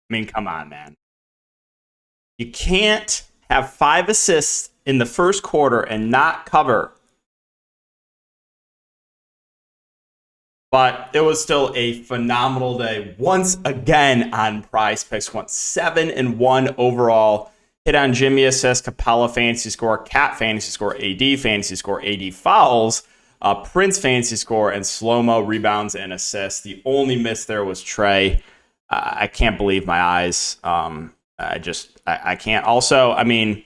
I mean, come on, man. You can't have 5 assists in the first quarter and not cover. But it was still a phenomenal day. Once again on PrizePicks, went 7-1 overall. Hit on Jimmy assist, Capella fantasy score, Cat fantasy score, fantasy score, AD fouls, Prince fantasy score, and slow-mo rebounds and assists. The only miss there was Trey. I can't believe my eyes. I can't. Also, I mean,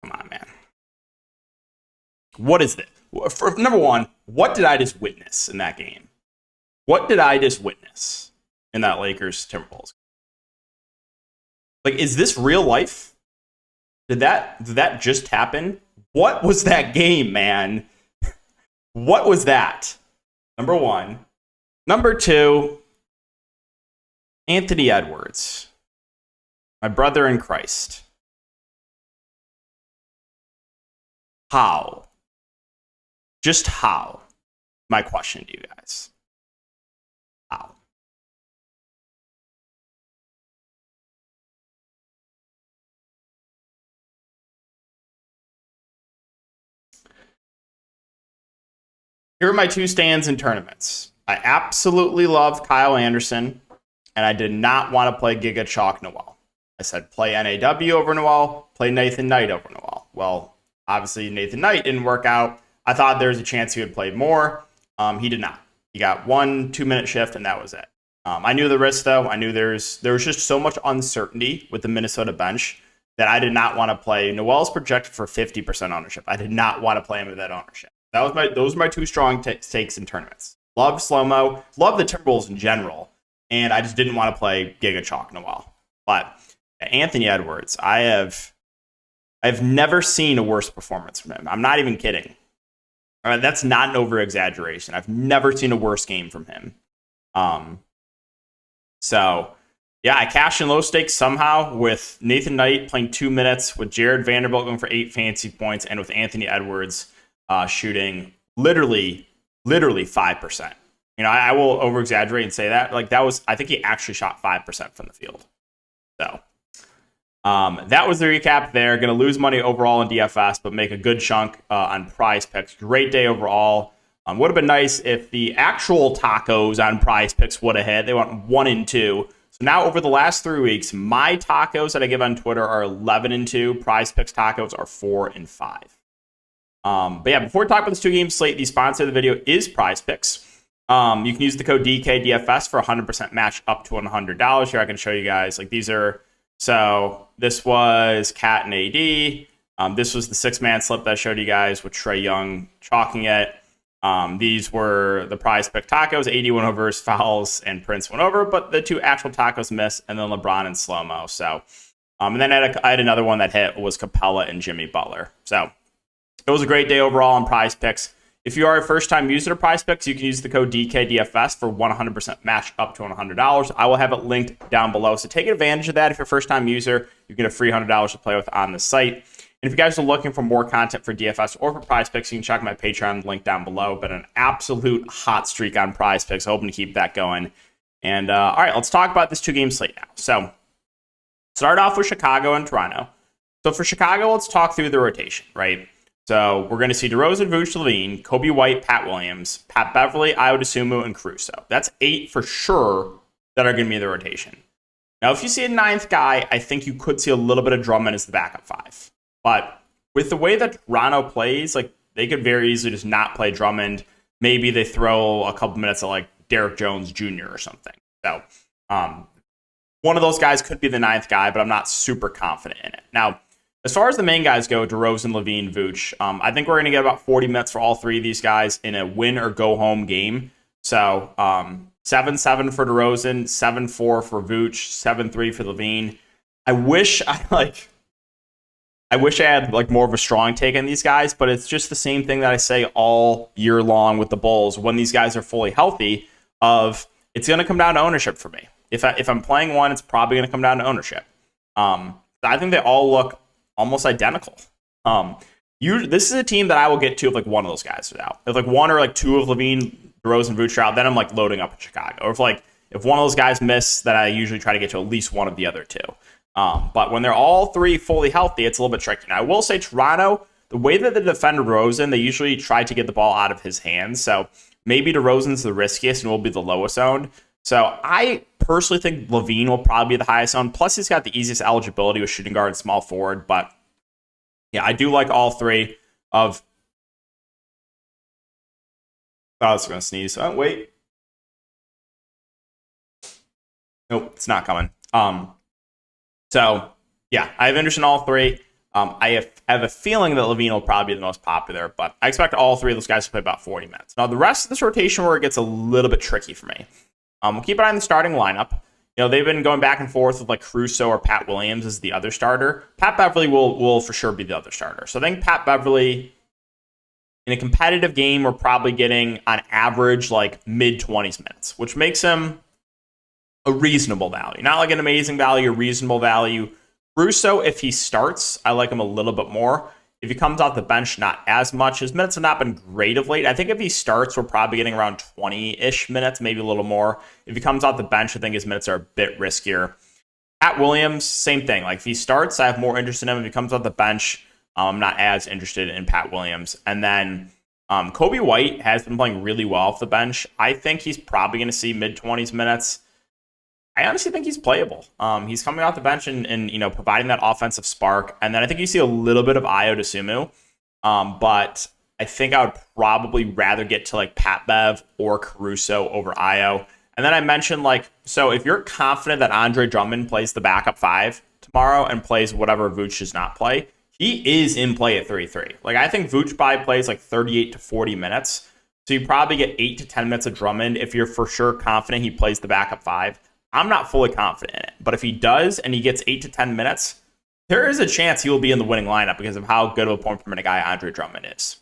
come on, man. What is this? For number one, what did I just witness in that game? What did I just witness in that Lakers Timberwolves? Like, is this real life? Did that just happen? What was that game, man? What was that? Number one. Number two, Anthony Edwards, my brother in Christ. How? Just how? My question to you guys. How? Here are my two stands in tournaments. I absolutely love Kyle Anderson, and I did not want to play Giga Chalk Noel. I said play NAW over Noel, play Nathan Knight over Noel. Well, obviously Nathan Knight didn't work out. I thought there was a chance he would play more. He did not. He got 1 2-minute shift, and that was it. I knew the risk, though. I knew there was just so much uncertainty with the Minnesota bench that I did not want to play. Noel's projected for 50% ownership. I did not want to play him with that ownership. Those were my two strong takes in tournaments. Love slow-mo. Love the Timberwolves in general. And I just didn't want to play Giga Chalk Noel. But Anthony Edwards, I've never seen a worse performance from him. I'm not even kidding. That's not an over-exaggeration. I've never seen a worse game from him. So, yeah, I cashed in low stakes somehow with Nathan Knight playing 2 minutes, with Jared Vanderbilt going for 8 fantasy points, and with Anthony Edwards shooting literally 5%. You know, I will over-exaggerate and say that. Like, I think he actually shot 5% from the field. So, that was the recap there. Going to lose money overall in DFS, but make a good chunk on PrizePicks. Great day overall. Would have been nice if the actual tacos on PrizePicks would have hit. They went 1-2. So now over the last 3 weeks, my tacos that I give on Twitter are 11-2. PrizePicks tacos are 4-5. But yeah, before we talk about this 2-game slate, the sponsor of the video is PrizePicks. You can use the code DKDFS for 100% match up to $100. Here I can show you guys. Like, these are... So this was Cat and AD. This was the 6-man slip that I showed you guys with Trey Young chalking it. These were the PrizePick tacos. AD went over his fouls and Prince went over, but the 2 actual tacos missed, and then LeBron and slow-mo. So, and then I had another one that hit was Capella and Jimmy Butler. So it was a great day overall on PrizePicks. If you are a first-time user of PrizePicks, you can use the code DKDFS for 100% match up to $100. I will have it linked down below. So take advantage of that. If you're a first-time user, you get a free $100 to play with on the site. And if you guys are looking for more content for DFS or for PrizePicks, you can check my Patreon link down below. But an absolute hot streak on PrizePicks. Hoping to keep that going. And all right, let's talk about this 2-game slate now. So start off with Chicago and Toronto. So for Chicago, let's talk through the rotation, right? So we're going to see DeRozan, Vooch, Levine, Kobe White, Pat Williams, Pat Beverly, Ayo Dosunmu, and Caruso. That's 8 for sure that are going to be in the rotation. Now, if you see a 9th guy, I think you could see a little bit of Drummond as the backup 5. But with the way that Toronto plays, like, they could very easily just not play Drummond. Maybe they throw a couple minutes at like Derek Jones Jr. or something. So one of those guys could be the ninth guy, but I'm not super confident in it. Now, as far as the main guys go, DeRozan, Levine, Vooch, I think we're going to get about 40 minutes for all three of these guys in a win or go home game. So 7-7 for DeRozan, 7-4 for Vooch, 7-3 for Levine. I wish I had like more of a strong take on these guys, but it's just the same thing that I say all year long with the Bulls when these guys are fully healthy. It's going to come down to ownership for me. If I'm playing one, it's probably going to come down to ownership. I think they all look almost identical. This is a team that I will get to if like one of those guys is out. If like one or like two of Levine, DeRozan, Vooch are out, then I'm like loading up in Chicago. Or if one of those guys miss, then I usually try to get to at least one of the other two. But when they're all three fully healthy, it's a little bit tricky. Now, I will say Toronto, the way that they defend DeRozan, they usually try to get the ball out of his hands. So maybe DeRozan's the riskiest and will be the lowest owned. So I personally think Levine will probably be the highest owned. Plus, he's got the easiest eligibility with shooting guard and small forward. But yeah, I do like all three of. I was going to sneeze. Oh, wait. Nope, it's not coming. So yeah, I have interest in all three. I have a feeling that Levine will probably be the most popular, but I expect all three of those guys to play about 40 minutes. Now, the rest of this rotation where it gets a little bit tricky for me. We'll keep an eye on the starting lineup. They've been going back and forth with like Caruso or Pat Williams as the other starter. Pat Beverly will for sure be the other starter. So I think Pat Beverly, in a competitive game, we're probably getting on average like mid-20s minutes, which makes him a reasonable value. Not like an amazing value, a reasonable value. Caruso, if he starts, I like him a little bit more. If he comes off the bench, not as much. His minutes have not been great of late. I think if he starts, we're probably getting around 20-ish minutes, maybe a little more. If he comes off the bench, I think his minutes are a bit riskier. Pat Williams, same thing. Like if he starts, I have more interest in him. If he comes off the bench, I'm not as interested in Pat Williams. And then Kobe White has been playing really well off the bench. I think he's probably going to see mid-20s minutes. I honestly think he's playable. He's coming off the bench and providing that offensive spark. And then I think you see a little bit of Ayo Dosunmu. But I think I would probably rather get to like Pat Bev or Caruso over Ayo. And then I mentioned so if you're confident that Andre Drummond plays the backup 5 tomorrow and plays whatever Vooch does not play, he is in play at 3-3. Like I think Vooch probably plays like 38 to 40 minutes. So you probably get 8 to 10 minutes of Drummond if you're for sure confident he plays the backup 5. I'm not fully confident in it, but if he does and he gets 8 to 10 minutes, there is a chance he will be in the winning lineup because of how good of a point per minute guy Andre Drummond is.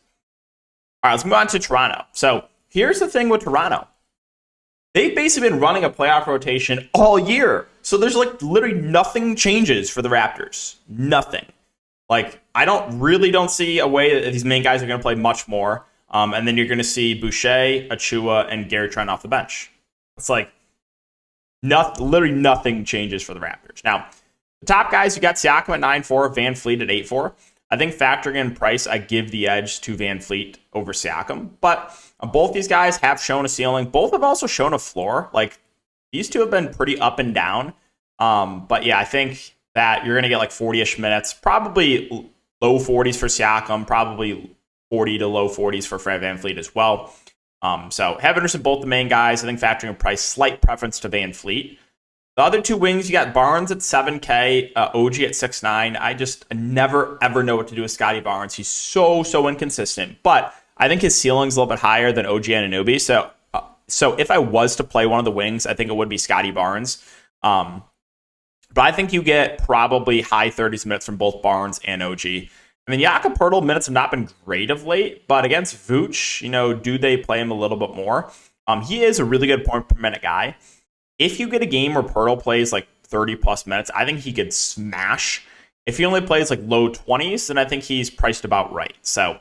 All right, let's move on to Toronto. So here's the thing with Toronto. They've basically been running a playoff rotation all year. So there's like literally nothing changes for the Raptors. Nothing. Like I don't see a way that these main guys are going to play much more. And then you're going to see Boucher, Achua, and Gary Trent off the bench. It's like, literally nothing changes for the Raptors. Now, the top guys, you got Siakam at 9-4, Van Fleet at 8-4. I think factoring in price, I give the edge to Van Fleet over Siakam. But both these guys have shown a ceiling. Both have also shown a floor. Like, these two have been pretty up and down. But yeah, I think that you're going to get like 40-ish minutes. Probably low 40s for Siakam. Probably 40 to low 40s for Fred Van Fleet as well. So have interest in both the main guys. I think factoring in price, slight preference to Van Fleet. The other two wings, you got Barnes at 7K, OG at 6'9". I never, ever know what to do with Scotty Barnes. He's so inconsistent. But I think his ceiling's a little bit higher than OG Anunoby. So if I was to play one of the wings, I think it would be Scotty Barnes. But I think you get probably high 30s minutes from both Barnes and OG. I mean, Jakob Poeltl minutes have not been great of late, but against Vooch, do they play him a little bit more? He is a really good point per minute guy. If you get a game where Poeltl plays like 30 plus minutes, I think he could smash. If he only plays like low 20s, then I think he's priced about right. So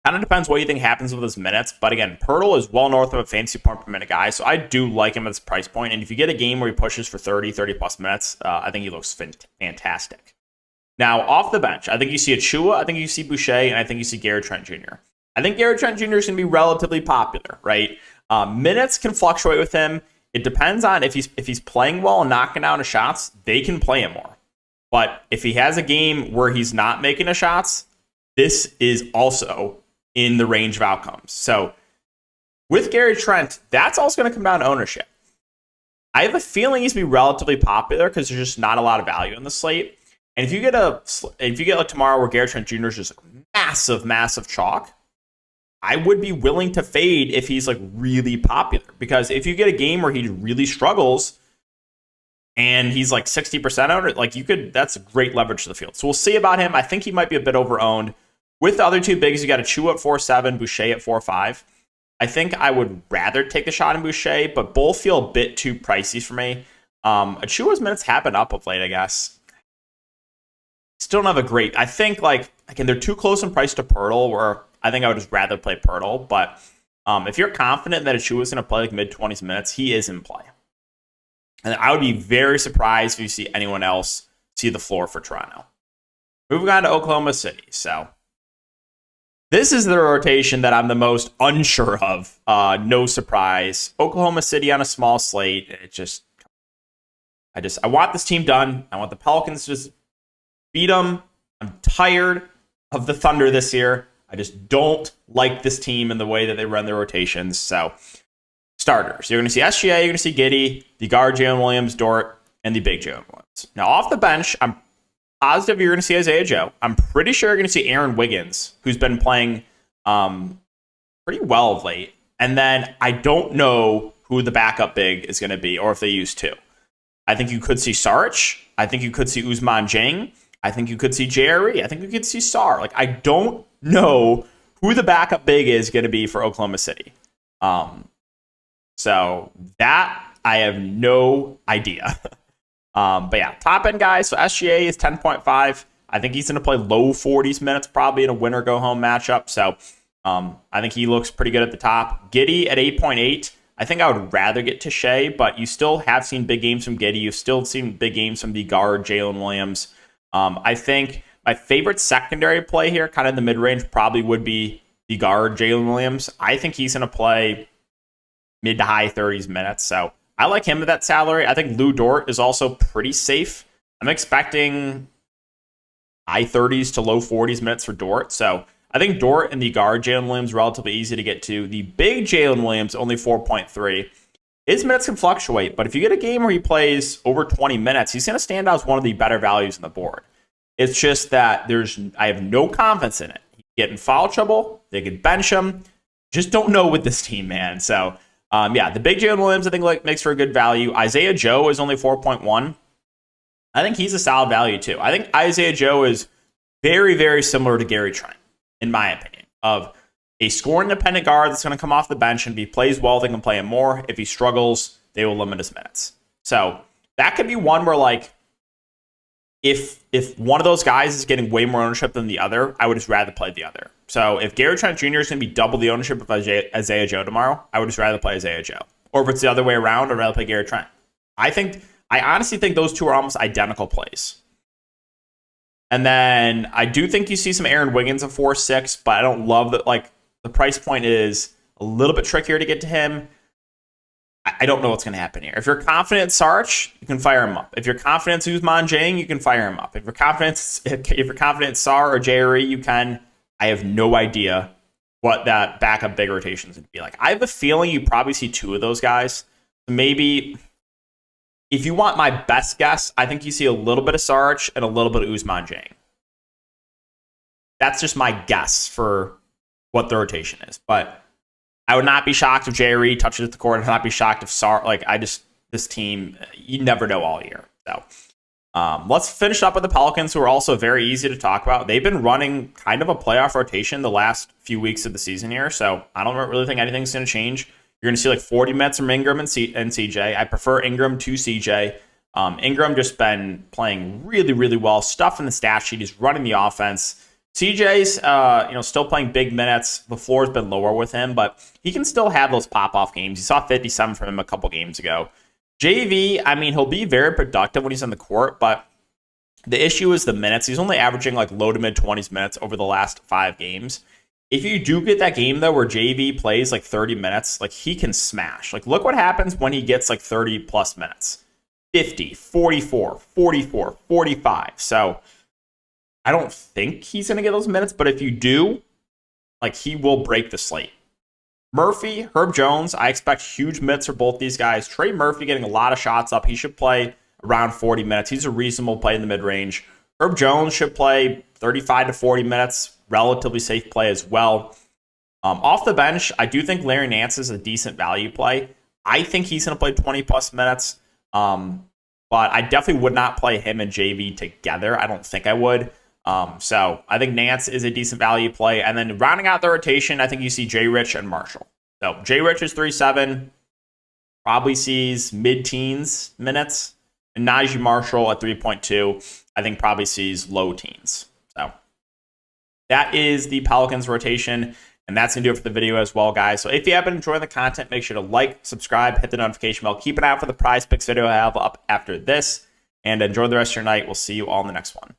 kind of depends what you think happens with his minutes. But again, Poeltl is well north of a fantasy point per minute guy, so I do like him at this price point. And if you get a game where he pushes for 30 plus minutes, I think he looks fantastic. Now, off the bench, I think you see Achua, I think you see Boucher, and I think you see Gary Trent Jr. I think Gary Trent Jr. is going to be relatively popular, right? Minutes can fluctuate with him. It depends on if he's playing well and knocking down his shots, they can play him more. But if he has a game where he's not making the shots, this is also in the range of outcomes. So with Gary Trent, that's also going to come down to ownership. I have a feeling he's going to be relatively popular because there's just not a lot of value in the slate. And if you get like tomorrow where Gary Trent Jr. is just massive chalk, I would be willing to fade if he's like really popular. Because if you get a game where he really struggles and he's like 60% owned, like that's great leverage to the field. So we'll see about him. I think he might be a bit overowned. With the other two bigs, you got Achua at 4.7, Boucher at 4.5. I think I would rather take the shot in Boucher, but both feel a bit too pricey for me. Achua's minutes have been up of late, I guess. Still don't have a great. I think, like, again, they're too close in price to Pirtle, where I think I would just rather play Pirtle. But if you're confident that Achua is going to play like mid-20s minutes, he is in play. And I would be very surprised if you see anyone else see the floor for Toronto. Moving on to Oklahoma City. So this is the rotation that I'm the most unsure of. No surprise. Oklahoma City on a small slate. I want this team done. I want the Pelicans to just beat them. I'm tired of the Thunder this year. I just don't like this team and the way that they run their rotations. So, starters. You're going to see SGA, you're going to see Giddey, the guard Jalen Williams, Dort, and the big Jalen Williams. Now, off the bench, I'm positive you're going to see Isaiah Joe. I'm pretty sure you're going to see Aaron Wiggins, who's been playing pretty well of late. And then I don't know who the backup big is going to be, or if they use two. I think you could see Saric. I think you could see Ousmane Dieng. I think you could see JRE. I think you could see Sar. Like, I don't know who the backup big is going to be for Oklahoma City. So that I have no idea. But yeah, top end guys. So SGA is 10.5. I think he's going to play low 40s minutes probably in a winner go home matchup. So I think he looks pretty good at the top. Giddey at 8.8. I think I would rather get to Shea, but you still have seen big games from Giddey. You've still seen big games from the guard Jalen Williams. I think my favorite secondary play here, kind of in the mid-range, probably would be the guard Jalen Williams. I think he's going to play mid to high 30s minutes. So I like him at that salary. I think Lou Dort is also pretty safe. I'm expecting high 30s to low 40s minutes for Dort. So I think Dort and the guard Jalen Williams relatively easy to get to. The big Jalen Williams, only 4.3. His minutes can fluctuate, but if you get a game where he plays over 20 minutes, he's going to stand out as one of the better values on the board. It's just that I have no confidence in it. He's getting foul trouble. They could bench him. Just don't know with this team, man. So, the big Jalen Williams, I think, makes for a good value. Isaiah Joe is only 4.1. I think he's a solid value, too. I think Isaiah Joe is very, very similar to Gary Trent, in my opinion, of a score-independent guard that's going to come off the bench, and if he plays well, they can play him more. If he struggles, they will limit his minutes. So that could be one where, like, if one of those guys is getting way more ownership than the other, I would just rather play the other. So if Gary Trent Jr. is going to be double the ownership of Isaiah Joe tomorrow, I would just rather play Isaiah Joe. Or if it's the other way around, I'd rather play Gary Trent. I honestly think those two are almost identical plays. And then I do think you see some Aaron Wiggins at 4.6, but I don't love that. Like, the price point is a little bit trickier to get to him. I don't know what's going to happen here. If you're confident in Saric, you can fire him up. If you're confident in Ousmane Dieng, you can fire him up. If you're confident in Sar or JRE, you can. I have no idea what that backup big rotation is going to be like. I have a feeling you probably see two of those guys. Maybe if you want my best guess, I think you see a little bit of Saric and a little bit of Ousmane Dieng. That's just my guess for what the rotation is. But I would not be shocked if JRE touches the court. I would not be shocked if Sar, this team, you never know all year. So let's finish up with the Pelicans, who are also very easy to talk about. They've been running kind of a playoff rotation the last few weeks of the season here. So I don't really think anything's going to change. You're going to see like 40 minutes from Ingram and CJ. I prefer Ingram to CJ. Ingram just been playing really, really well. Stuff in the stat sheet. He's running the offense. CJ's still playing big minutes. The floor's been lower with him, but he can still have those pop-off games. You saw 57 from him a couple games ago. JV, he'll be very productive when he's on the court, but the issue is the minutes. He's only averaging like low to mid-20s minutes over the last 5 games. If you do get that game, though, where JV plays like 30 minutes, like, he can smash. Like, look what happens when he gets like 30-plus minutes. 50, 44, 44, 45. So I don't think he's going to get those minutes, but if you do, like, he will break the slate. Murphy, Herb Jones, I expect huge minutes for both these guys. Trey Murphy getting a lot of shots up. He should play around 40 minutes. He's a reasonable play in the mid-range. Herb Jones should play 35 to 40 minutes. Relatively safe play as well. Off the bench, I do think Larry Nance is a decent value play. I think he's going to play 20-plus minutes. But I definitely would not play him and JV together. I don't think I would. So I think Nance is a decent value play. And then rounding out the rotation, I think you see Jay Rich and Marshall. So Jay Rich is 3.7, probably sees mid-teens minutes. And Najee Marshall at 3.2, I think probably sees low teens. So that is the Pelicans rotation. And that's going to do it for the video as well, guys. So if you have been enjoying the content, make sure to like, subscribe, hit the notification bell. Keep an eye out for the PrizePicks video I have up after this. And enjoy the rest of your night. We'll see you all in the next one.